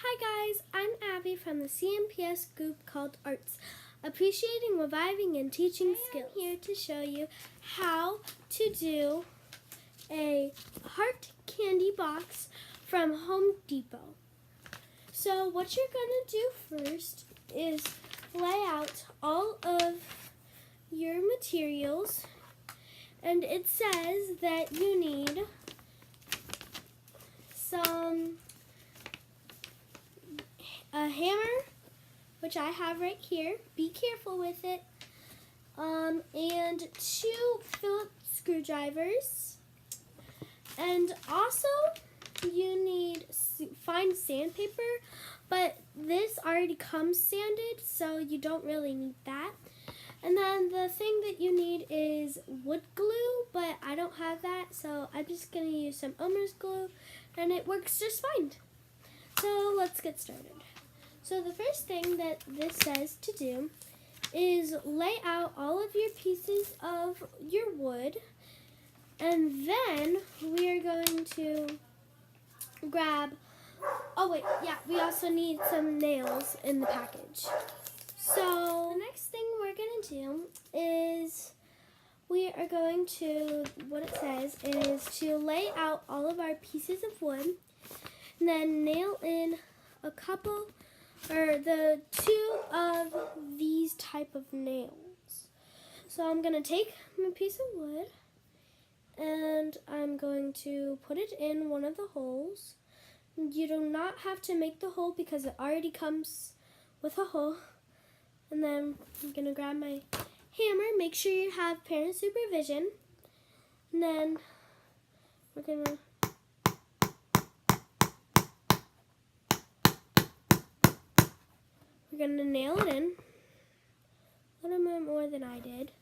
Hi guys, I'm Abby from the CMPS group called Arts, Appreciating, Reviving, and Teaching Skills. I'm here to show you how to do a heart candy box from Home Depot. So what you're going to do first is lay out all of your materials, and it says that you need a hammer, which I have right here. Be careful with it. And 2 Phillips screwdrivers. And also, you need fine sandpaper, but this already comes sanded, so you don't really need that. And then the thing that you need is wood glue, but I don't have that, so I'm just going to use some Elmer's glue, and it works just fine. So let's get started. So the first thing that this says to do is lay out all of your pieces of your wood, and then we are going to grab, we also need some nails in the package. So the next thing we're going to do is we are going to, what it says is to lay out all of our pieces of wood and then nail in a couple or the 2 of these type of nails. So I'm going to take my piece of wood and I'm going to put it in one of the holes. You do not have to make the hole because it already comes with a hole. And then I'm going to grab my hammer. Make sure you have parent supervision. And then we're going to nail it in a little bit more than I did.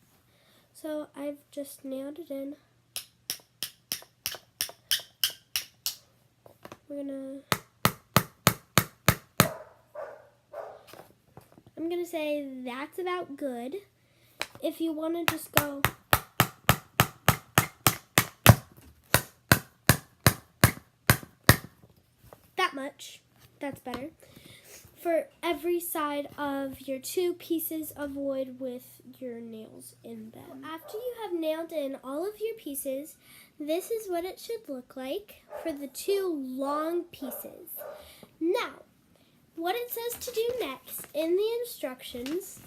So I've just nailed it in. I'm gonna say that's about good. If you want to just go that much, that's better. For every side of your 2 pieces of wood with your nails in them. After you have nailed in all of your pieces, this is what it should look like for the 2 long pieces. Now, what it says to do next in the instructions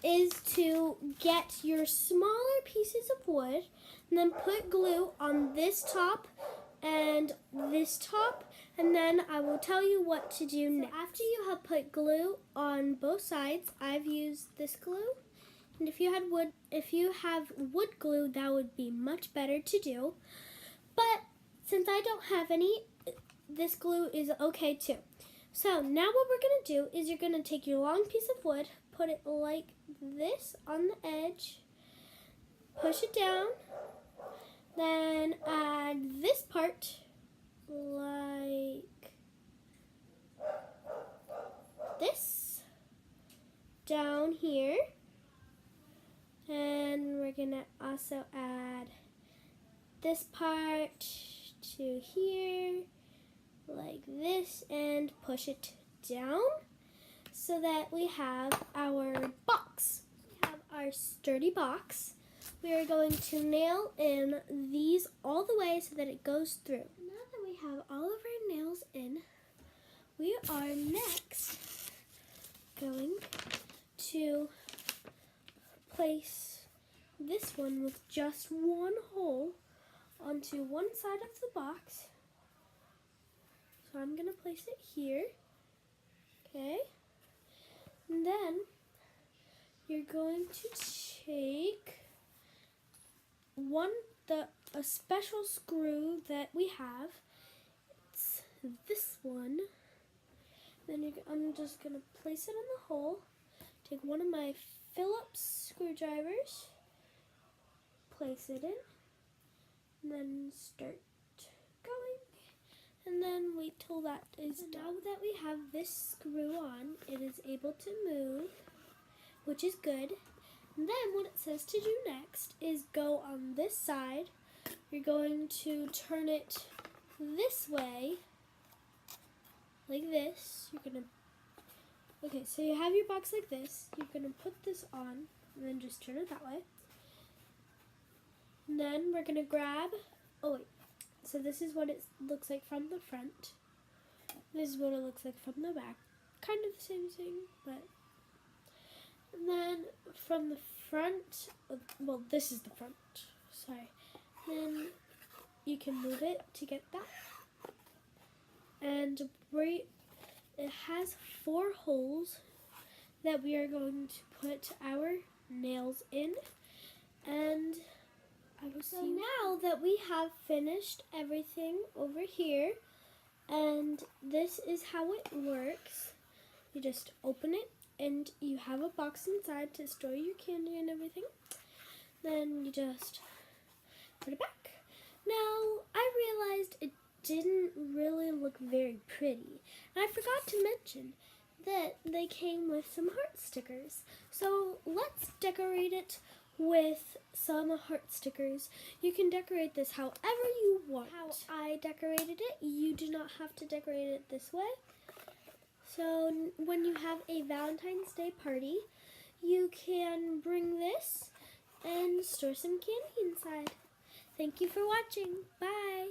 is to get your smaller pieces of wood and then put glue on this top and this top, and then I will tell you what to do next. After you have put glue on both sides, I've used this glue, and if you have wood glue, that would be much better to do. But since I don't have any, this glue is okay too. So now what we're going to do is you're going to take your long piece of wood, put it like this on the edge, push it down, then add this part like this down here, and we're going to also add this part to here like this and push it down so that we have our box. We have our sturdy box. We are going to nail in these all the way so that it goes through. Now that we have all of our nails in, we are next going to place this one with just one hole onto one side of the box. So I'm going to place it here, okay? And then you're going to take a special screw that we have. It's this one. Then I'm just going to place it in the hole. Take one of my Phillips screwdrivers, place it in, and then start going. And then wait till that is done. Now that we have this screw on, it is able to move, which is good. And then what it says to do next is go on this side. You're going to turn it this way, like this. Okay, so you have your box like this. You're gonna put this on and then just turn it that way. And then we're gonna grab, oh wait, so this is what it looks like from the front. This is what it looks like from the back. Kind of the same thing, but. And then from the front, well, this is the front, sorry. Then you can move it to get that. And it has 4 holes that we are going to put our nails in. And so now that we have finished everything over here, and this is how it works. You just open it and you have a box inside to store your candy and everything. Then you just put it back. Now, I realized it didn't really look very pretty. And I forgot to mention that they came with some heart stickers. So let's decorate it with some heart stickers. You can decorate this however you want. How I decorated it, you do not have to decorate it this way. So when you have a Valentine's Day party, you can bring this and store some candy inside. Thank you for watching. Bye.